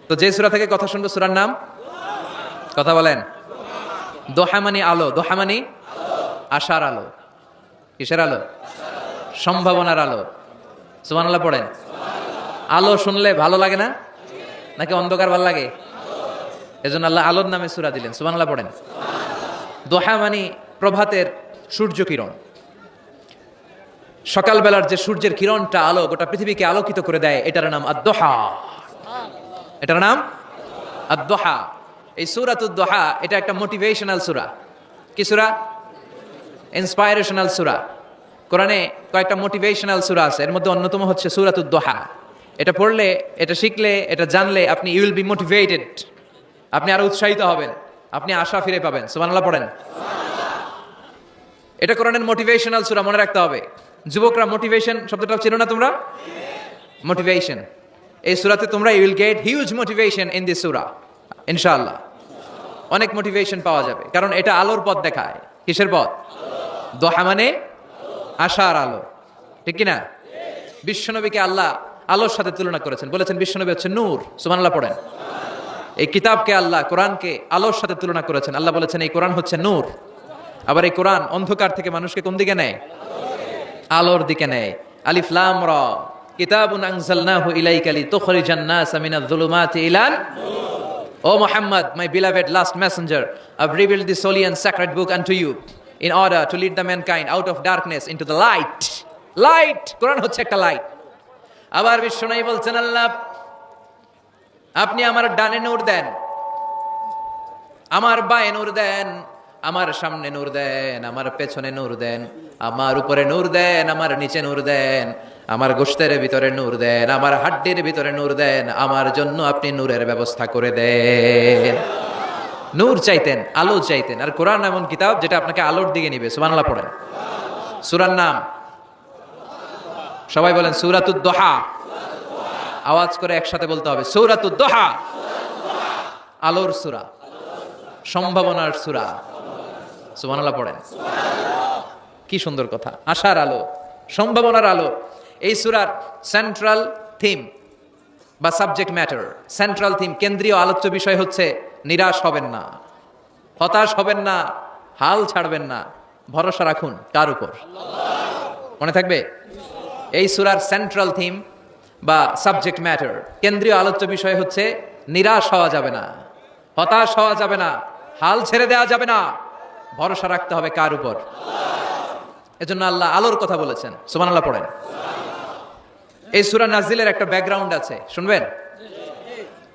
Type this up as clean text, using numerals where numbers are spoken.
তো যে সূরা থেকে কথা শুনবো সূরার নাম কথা বলেন। দোহা মানে আলো, দোহা মানে আশার আলো। কিসের আলো? সম্ভাবনার আলো। সুবহানাল্লাহ পড়েন। আলো শুনলে ভালো লাগে না নাকি অন্ধকার ভালো লাগে? এজন্য আল্লাহ আলোর নামে সূরা দিলেন। সুবহানাল্লাহ পড়েন। দোহা মানে প্রভাতের সূর্য কিরণ। সকালবেলার যে সূর্যের কিরণটা আলো গোটা পৃথিবীকে আলোকিত করে দেয়, এটার নাম আদ-দোহা। এটার নাম আদ-দোহা। এই সূরাতুদ দোহা এটা একটা মোটিভেশনাল সূরা। কি সূরা? ইন্সপাইরেশনাল সূরা। কোরআনে কয়েকটা মোটিভেশনাল সূরা আছে, এর মধ্যে অন্যতম হচ্ছে সূরাতুদ দোহা। এটা পড়লে, এটা শিখলে, এটা জানলে আপনি ইউ উইল বি মোটিভেটেড। আপনি আরো উৎসাহিত হবেন, আপনি আশা ফিরে পাবেন। সুবহানাল্লাহ পড়েন। এটা কোরআনের মোটিভেশনাল সূরা, মনে রাখতে হবে। যুবকরা, মোটিভেশন শব্দটা চেনো না তোমরা? মোটিভেশন এই সূরাতে তোমরা you will get huge motivation in this সূরা ইনশাআল্লাহ। অনেক মোটিভেশন পাওয়া যাবে, কারণ এটা আলোর পথ দেখায়। কিসের পথ? দোহা মানে আশার আলো, ঠিক কি না? বিশ্বনবীকে আল্লাহ আলোর সাথে তুলনা করেছেন, বলেছেন বিশ্বনবী হচ্ছে নূর। সুবহানাল্লাহ পড়েন। এই কিতাবকে আল্লাহ, কোরআনকে আলোর সাথে তুলনা করেছেন। আল্লাহ বলেছেন এই কোরআন হচ্ছে নূর। আবার এই কোরআন অন্ধকার থেকে মানুষকে কোন দিকে নেয়? আলোর দিকে নেয়। আলিফ লাম রা, কিতাবুন আনজালনাহু ইলাইকা লিতুখরিজান NASA Minaj যুলুমাতি ইলান Noor. O Muhammad, my beloved last messenger, I've revealed this holy and sacred book unto you in order to lead the mankind out of darkness into the light. Light, কোরআন হচ্ছে একটা লাইট। আবার বিশ্বনবী বলছেন, আল্লাহ আপনি আমার ডানে নূর দেন, আমার বায়ে নূর দেন, আমার সামনে নূর দেন, আমার পেছনে নূর দেন, আমার উপরে নূর দেন, আমার নিচে নূর দেন, আমার গোশতের ভিতরে নূর দেন, আমার হাড্ডির ভিতরে নূর দেন, আমার জন্য আপনি নূরের ব্যবস্থা করে দেন। নূর চাইতেন, আলো চাইতেন। আর কোরআন এমন কিতাব যেটা আপনাকে আলোর দিকে নিবে। সুবহানাল্লাহ পড়েন। সূরার নাম সবাই বলেন সূরাতুদ দোহা। আওয়াজ করে একসাথে বলতে হবে সূরাতুদ দোহা। আলোর সূরা, সম্ভাবনার সূরা। সুবহানাল্লাহ পড়েন। কি সুন্দর কথা, আশার আলো, সম্ভাবনার আলো। এই সূরার সেন্ট্রাল থিম বা সাবজেক্ট ম্যাটার, সেন্ট্রাল থিম, কেন্দ্রীয় আলোচ্য বিষয় হচ্ছে নিরাশ হবেন না, হতাশ হবেন না, হাল ছাড়বেন না, ভরসা রাখুন কার উপর? মনে থাকবে? এই সূরার সেন্ট্রাল থিম বা সাবজেক্ট ম্যাটার, কেন্দ্রীয় আলোচ্য বিষয় হচ্ছে নিরাশ হওয়া যাবে না, হতাশ হওয়া যাবে না, হাল ছেড়ে দেওয়া যাবে না, ভরসা রাখতে হবে কার উপর? এজন্য আল্লাহ আলোর কথা বলেছেন। সুবহানাল্লাহ পড়েন। এই সূরা নাজিলের একটা ব্যাকগ্রাউন্ড আছে, শুনবেন?